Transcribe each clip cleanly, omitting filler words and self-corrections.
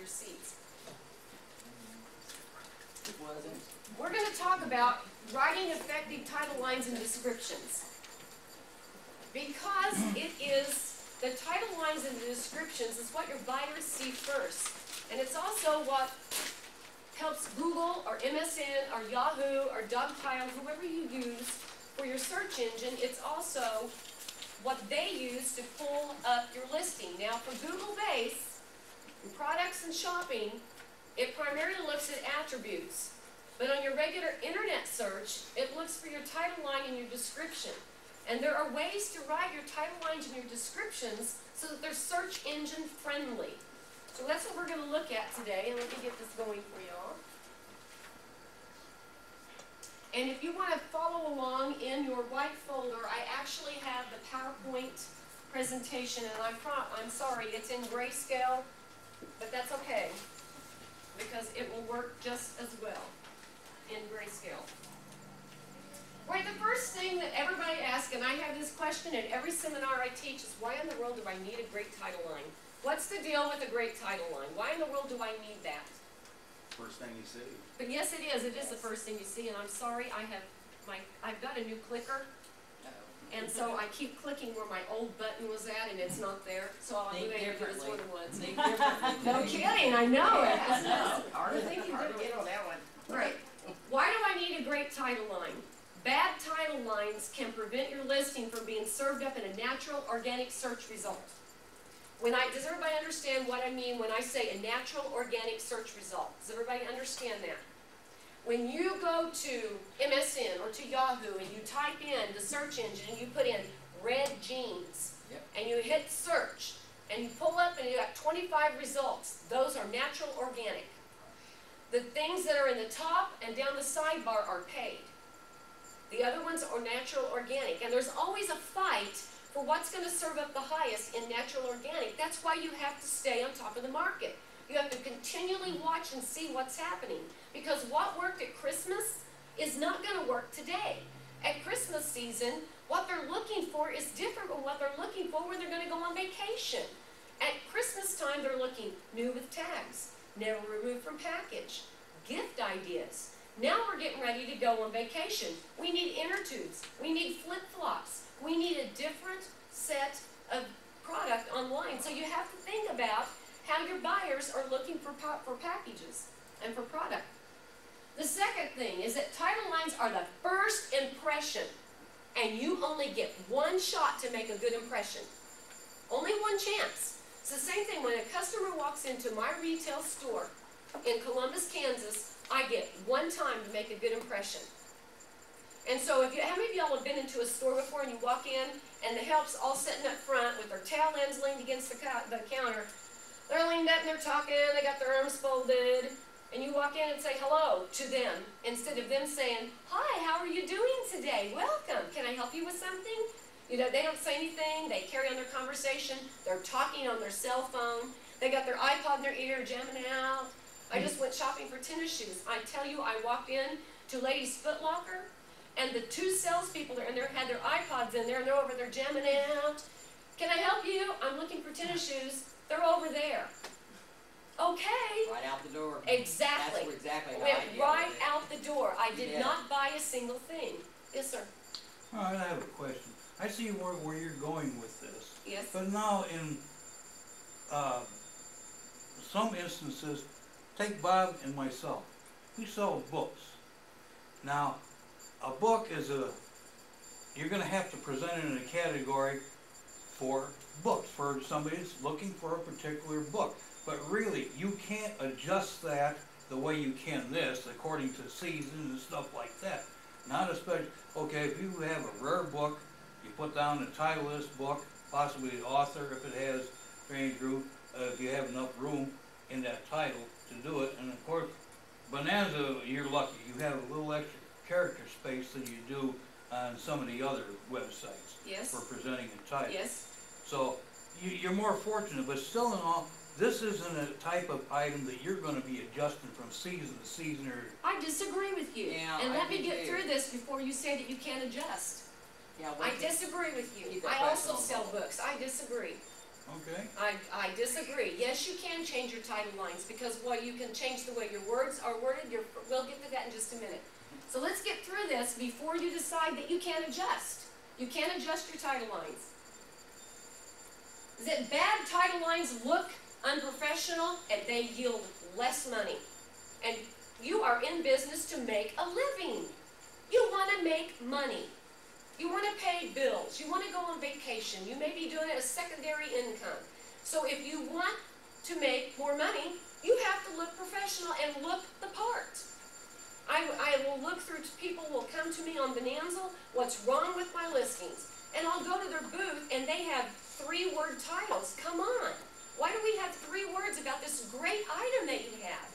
seats. It wasn't. We're going to talk about writing effective title lines and descriptions. Because it is, the title lines and the descriptions is what your buyers see first. And it's also what helps Google or MSN or Yahoo or Dogpile, whoever you use for your search engine. It's also what they use to pull up your listing. Now for Google Base, in products and shopping, it primarily looks at attributes. But on your regular internet search, it looks for your title line and your description. And there are ways to write your title lines and your descriptions so that they're search engine friendly. So that's what we're going to look at today, and let me get this going for y'all. And if you want to follow along in your white folder, I actually have the PowerPoint presentation, and I'm sorry, it's in grayscale, but that's okay, because it will work just as well in grayscale. Right, the first thing that everybody asks, and I have this question at every seminar I teach, is why in the world do I need a great title line? What's the deal with a great title line? Why in the world do I need that? First thing you see. But yes, it is. It is the first thing you see, and I'm sorry, I've got a new clicker, and so I keep clicking where my old button was at, and it's not there. So I'll do this one once. No kidding, I know it. I think you did get on that one. Right. Why do I need a great title line? Bad title lines can prevent your listing from being served up in a natural, organic search result. Does everybody understand what I mean when I say a natural, organic search result? Does everybody understand that? When you go to MSN or to Yahoo and you type in the search engine and you put in red jeans, and you hit search, and you pull up and you got 25 results, those are natural, organic. The things that are in the top and down the sidebar are paid. The other ones are natural, organic. And there's always a fight for what's going to serve up the highest in natural, organic. That's why you have to stay on top of the market. You have to continually watch and see what's happening. Because what worked at Christmas is not going to work today. At Christmas season, what they're looking for is different from what they're looking for when they're going to go on vacation. At Christmas time, they're looking new with tags, never removed from package, gift ideas. Now we're getting ready to go on vacation. We need inner tubes. We need flip-flops. We need a different set of product online. So you have to think about how your buyers are looking for packages and for product. The second thing is that title lines are the first impression, and you only get one shot to make a good impression. Only one chance. It's the same thing when a customer walks into my retail store in Columbus, Kansas. I get one time to make a good impression. And so how many of y'all have been into a store before and you walk in and the help's all sitting up front with their tail ends leaned against the counter. They're leaned up and they're talking, they got their arms folded, and you walk in and say hello to them instead of them saying, hi, how are you doing today? Welcome, can I help you with something? You know, they don't say anything, they carry on their conversation, they're talking on their cell phone, they got their iPod in their ear jamming out. I just went shopping for tennis shoes. I tell you, I walked in to Ladies Foot Locker, and the two salespeople that are in there had their iPods in there, and they're over there jamming out. Can I help you? I'm looking for tennis shoes. They're over there. Okay. Right out the door. Exactly. That's exactly how Went I did right it. out the door. I did not buy a single thing. Yes, sir. All right, I have a question. I see where you're going with this. Yes. But now in some instances, take Bob and myself. We sell books. Now, a book is you're going to have to present it in a category for books, for somebody that's looking for a particular book. But really, you can't adjust that the way you can this, according to season and stuff like that. Not especially, okay, if you have a rare book, you put down the title of this book, possibly the author, if it has range group, if you have enough room in that title to do it. And of course, Bonanza, you're lucky. You have a little extra character space than you do on some of the other websites. Yes. For presenting a title. Yes. So you're more fortunate, but still in all, this isn't a type of item that you're going to be adjusting from season to season. Or I disagree with you. Yeah, and I let me do get too. through this before you say that you can't adjust. Yeah, I disagree with you. Keep that I also question sell on. books. I disagree. Okay? I disagree. Yes, you can change your title lines, because while you can change the way your words are worded, we'll get to that in just a minute. So let's get through this before you decide that you can't adjust. You can't adjust your title lines. That bad title lines look unprofessional and they yield less money. And you are in business to make a living. You want to make money. You want to pay bills. You want to go on vacation. You may be doing it as secondary income. So if you want to make more money, you have to look professional and look the part. I will look through, people will come to me on Bonanza, what's wrong with my listings? And I'll go to their booth and they have 3-word titles. Come on. Why do we have 3 words about this great item that you have?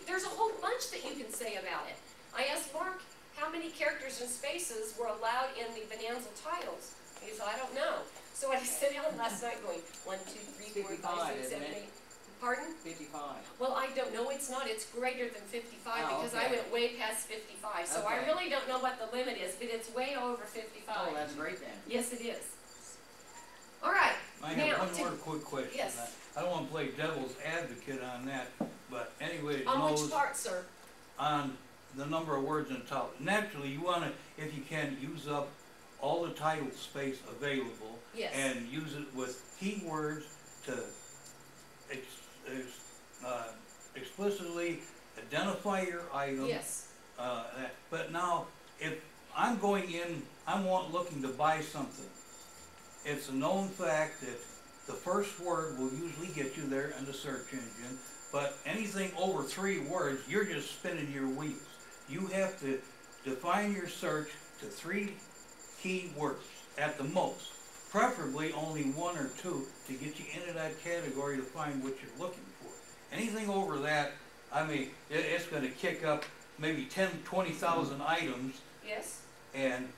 There's a whole bunch that you can say about it. I asked Mark how many characters and spaces were allowed in the Bonanza titles. He said, I don't know. So I sat down last night going, 1, 2, 3, 4, 5, 6, 7, 8. Pardon? 55. Well, I don't know. It's not. It's greater than 55 because I went way past 55. So I really don't know what the limit is, but it's way over 55. Oh, that's great then. Yes, it is. All right. I now, have one more quick question. Yes. I don't want to play devil's advocate on that, but anyway, it on knows which part, sir? on the number of words in the title. Naturally, you want to, if you can, use up all the title space available. Yes. And use it with keywords to explicitly identify your item. Yes. But now, if I'm going in, looking to buy something, it's a known fact that the first word will usually get you there in the search engine, but anything over 3 words, you're just spinning your wheels. You have to define your search to 3 key words at the most. Preferably only 1 or 2 to get you into that category to find what you're looking for. Anything over that, I mean, it's going to kick up maybe 20,000 items. Yes. And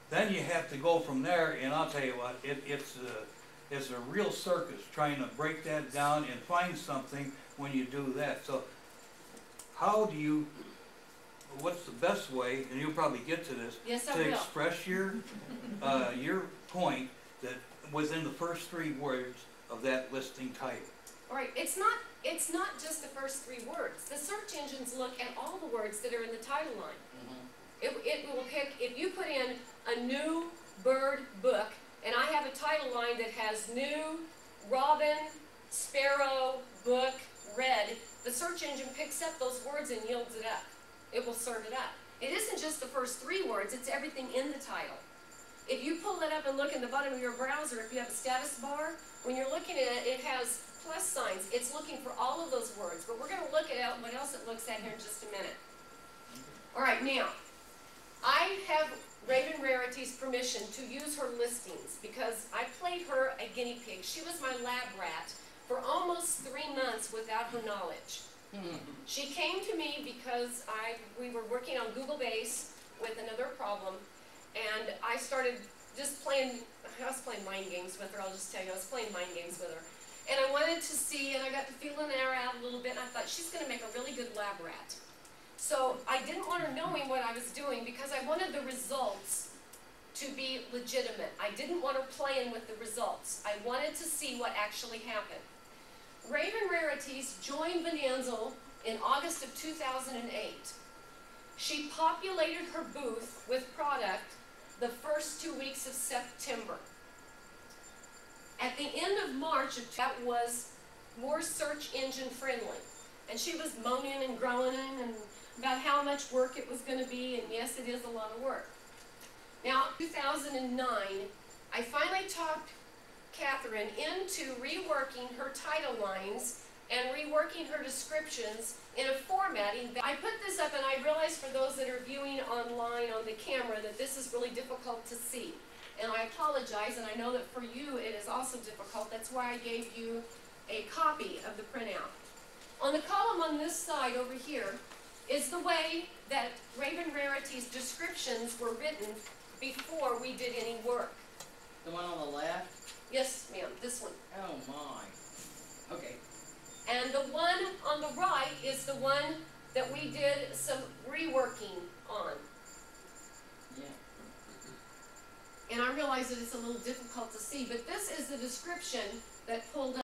then you have to go from there, and I'll tell you what, it's a real circus trying to break that down and find something when you do that. So what's the best way, and you'll probably get to this, Yes, I to will. express your point that within the first 3 words of that listing title? All right. It's not just the first 3 words. The search engines look at all the words that are in the title line. It will pick, if you put in a new bird book, and I have a title line that has new robin, sparrow, book, red, the search engine picks up those words and yields it up. It will serve it up. It isn't just the first 3 words, it's everything in the title. If you pull it up and look in the bottom of your browser, if you have a status bar, when you're looking at it, it has plus signs. It's looking for all of those words, but we're going to look at what else it looks at here in just a minute. All right, now, I have RayvenRarities' permission to use her listings because I played her a guinea pig. She was my lab rat for almost 3 months without her knowledge. She came to me because we were working on Google Base with another problem, and I started just playing, I was playing mind games with her, I'll just tell you, I was playing mind games with her. And I wanted to see, and I got to feeling her out a little bit, and I thought, she's going to make a really good lab rat. So I didn't want her knowing what I was doing because I wanted the results to be legitimate. I didn't want her playing with the results. I wanted to see what actually happened. RayvenRarities joined Bonanza in August of 2008. She populated her booth with product the first 2 weeks of September. At the end of March, that was more search engine friendly. And she was moaning and groaning and about how much work it was going to be, and yes, it is a lot of work. Now, in 2009, I finally talked Catherine into reworking her title lines and reworking her descriptions in a formatting. I put this up, and I realize for those that are viewing online on the camera that this is really difficult to see. And I apologize, and I know that for you it is also difficult. That's why I gave you a copy of the printout. On the column on this side over here is the way that RayvenRarities' descriptions were written before we did any work. The one on the left? Yes, ma'am, this one. Oh my. Okay. And the one on the right is the one that we did some reworking on. Yeah. And I realize that it's a little difficult to see, but this is the description that pulled